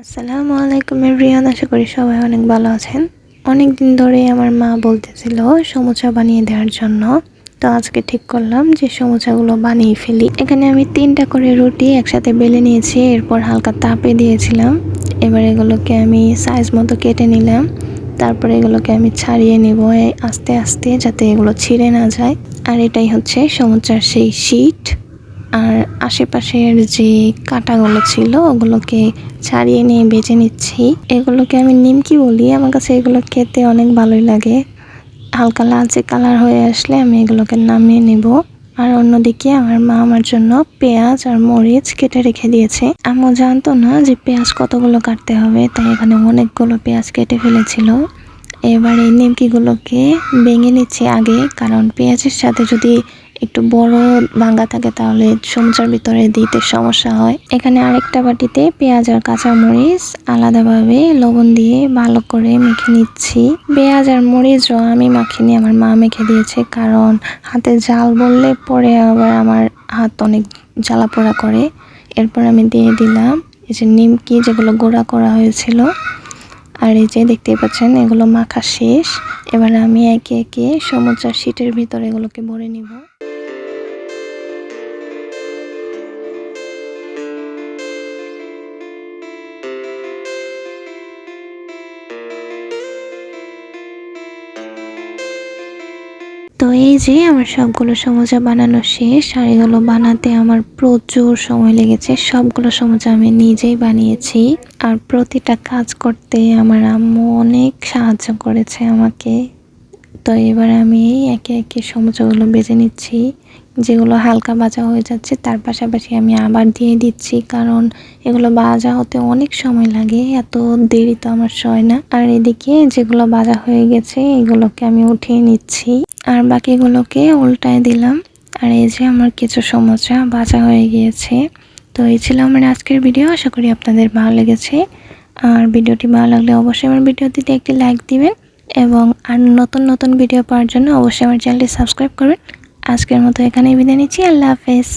আসসালামু আলাইকুম এভরিওয়ান, আশা করি সবাই অনেক ভালো আছেন। অনেক দিন ধরে আমার মা বলতেছিল সমুচা বানিয়ে দেওয়ার জন্য। তো আজকে ঠিক করলাম যে সমুচাগুলো বানিয়ে ফেলি। এখানে আমি 3টা করে রুটি একসাথে বেলে নিয়েছি, এরপর হালকা তাপে দিয়েছিলাম। এবার এগুলোকে আমি সাইজ মতো কেটে নিলাম। তারপরে এগুলোকে আমি ছাড়িয়ে নেব আস্তে আস্তে, যাতে এগুলো ছিঁড়ে না যায়। আর এটাই হচ্ছে সমুচার সেই শীট। আর আশেপাশের যে কাঁটাগুলো ছিল ওগুলোকে ছাড়িয়ে নিয়ে বেছে নিচ্ছি। এগুলোকে আমি নিমকি বলি, আমার কাছে এগুলো খেতে অনেক ভালোই লাগে। হালকা লালচে কালার হয়ে আসলে আমি এগুলোকে নামিয়ে নেব। আর অন্যদিকে আমার মা আমার জন্য পেঁয়াজ আর মরিচ কেটে রেখে দিয়েছে। আম্মু জানতো না যে পেঁয়াজ কতগুলো কাটতে হবে, তাই এখানে অনেকগুলো পেঁয়াজ কেটে ফেলেছিল। এবার এই নিমকিগুলোকে ভেঙে নিচ্ছি আগে, কারণ পেঁয়াজের সাথে যদি একটু বড় ভাঙা থাকে তাহলে সমুচার ভিতরে দিতে সমস্যা হয়। এখানে আরেকটা বাটিতে পেঁয়াজ আর কাঁচামরিচ আলাদাভাবে লবণ দিয়ে ভালো করে মেখে নিচ্ছি। পেঁয়াজ আর মরিচও আমি মাখিনি, আমার মা মেখে দিয়েছে, কারণ হাতে ঝাল বললে পরে আবার আমার হাত অনেক জ্বালা পোড়া করে। এরপর আমি দিয়ে দিলাম এই যে নিমকি, যেগুলো গুঁড়া করা হয়েছিল। আর এই যে দেখতেই পাচ্ছেন এগুলো মাখা শেষ। এবার আমি একে একে সমুচার শীটের ভিতরে এগুলোকে ভরে নিব। তো এই যে আমার সবগুলো সমুচা বানানো শেষ। আর এগুলো বানাতে আমার প্রচুর সময় লেগেছে। সবগুলো সমুচা আমি নিজেই বানিয়েছি। আর প্রতিটা কাজ করতে আমার আম্মু অনেক সাহায্য করেছে আমাকে। তো এবার আমি একে একে সমুচাগুলো বেজে নিচ্ছি। যেগুলো হালকা ভাজা হয়ে যাচ্ছে তার পাশাপাশি আমি আবার দিয়ে দিচ্ছি, কারণ এগুলো ভাজা হতে অনেক সময় লাগে, এত দেরি তো আমার সয় না। আর এদিকে যেগুলো ভাজা হয়ে গেছে এগুলোকে আমি উঠিয়ে নিচ্ছি, আর বাকিগুলোকে উল্টায় দিলাম। আর এই যে আমার কিছু সমুচা ভাজা হয়ে গিয়েছে। তো এই ছিল আমার আজকের ভিডিও। আশা করি আপনাদের ভালো লেগেছে। আর ভিডিওটি ভালো লাগলে অবশ্যই আমার ভিডিওটিতে একটি লাইক দিবেন, এবং আর নতুন নতুন ভিডিও পাওয়ার জন্য অবশ্যই আমার চ্যানেলটি সাবস্ক্রাইব করবেন। আজকের মতো এখানেই বিদায় নিচ্ছি। আল্লাহ হাফেজ।